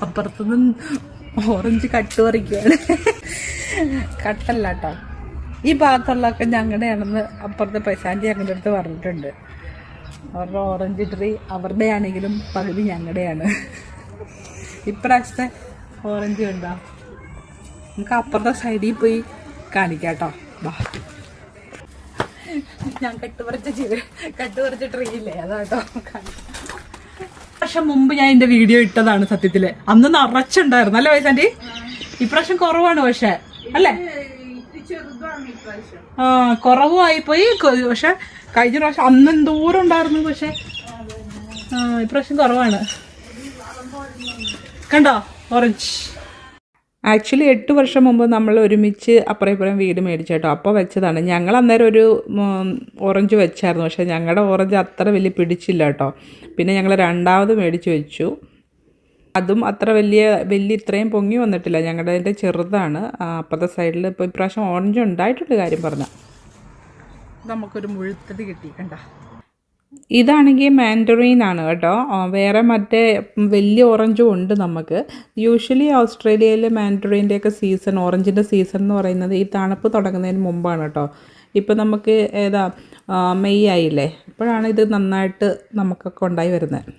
അപ്പുറത്തുനിന്ന് orange cut പറിക്കുകയാണ്. കട്ടല്ല കേട്ടോ, ഈ ഭാഗത്തുള്ളതൊക്കെ ഞങ്ങളുടെയാണെന്ന് അപ്പുറത്തെ പൈസാൻ്റെ ഞങ്ങളുടെ അടുത്ത് പറഞ്ഞിട്ടുണ്ട്. അവരുടെ ഓറഞ്ച് ട്രീ അവരുടെ ആണെങ്കിലും പകുതി ഞങ്ങളുടെയാണ്. ഇപ്രാവശ്യത്തെ ഓറഞ്ച് കണ്ടോ, നമുക്ക് അപ്പുറത്തെ സൈഡിൽ പോയി കാണിക്കാം കേട്ടോ. വാ, ഞാൻ കട്ടുപറിച്ച ട്രീ ഇല്ലേ, അതാട്ടോ. വർഷം മുമ്പ് ഞാൻ എൻ്റെ വീഡിയോ ഇട്ടതാണ് സത്യത്തില്. അന്ന് നിറച്ചുണ്ടായിരുന്നു അല്ലേ വയസ്സാൻ്റെ? ഇപ്രാവശ്യം കുറവാണ് പക്ഷെ അല്ലേ? കുറവായി പോയി. പക്ഷെ കഴിഞ്ഞ പ്രാവശ്യം അന്ന് എന്തോരം ഉണ്ടായിരുന്നു, പക്ഷെ ഇപ്രാവശ്യം കുറവാണ്. കണ്ടോ ഓറഞ്ച്? ആക്ച്വലി 8 വർഷം മുമ്പ് നമ്മൾ ഒരുമിച്ച് അപ്പുറം ഇപ്പുറം വീട് മേടിച്ചു കേട്ടോ. അപ്പോൾ വെച്ചതാണ്. ഞങ്ങൾ അന്നേരം ഒരു ഓറഞ്ച് വെച്ചായിരുന്നു, പക്ഷേ ഞങ്ങളുടെ ഓറഞ്ച് അത്ര വലിയ പിടിച്ചില്ല കേട്ടോ. പിന്നെ ഞങ്ങൾ രണ്ടാമത് മേടിച്ച് വെച്ചു. അതും അത്ര വലിയ ഇത്രയും പൊങ്ങി വന്നിട്ടില്ല. ഞങ്ങളുടെ ചെറുതാണ്. അപ്പുറത്തെ സൈഡിൽ ഇപ്പോൾ ഇപ്രാവശ്യം ഓറഞ്ച് ഉണ്ടായിട്ടുണ്ട് കാര്യം പറഞ്ഞാൽ. നമുക്കൊരു മുഴുത്തത് കിട്ടി കണ്ട. ഇതാണെങ്കിൽ മാൻഡറിൻ ആണ് കേട്ടോ. വേറെ മറ്റേ വലിയ ഓറഞ്ചും ഉണ്ട് നമുക്ക്. യൂഷ്വലി ഓസ്ട്രേലിയയിൽ മാൻഡറിൻ്റെയൊക്കെ സീസൺ, ഓറഞ്ചിൻ്റെ സീസൺ എന്ന് പറയുന്നത് ഈ തണുപ്പ് തുടങ്ങുന്നതിന് മുമ്പാണ് കേട്ടോ. ഇപ്പം നമുക്ക് മെയ് ആയില്ലേ, ഇപ്പോഴാണ് ഇത് നന്നായിട്ട് നമുക്കൊക്കെ ഉണ്ടായി വരുന്നത്.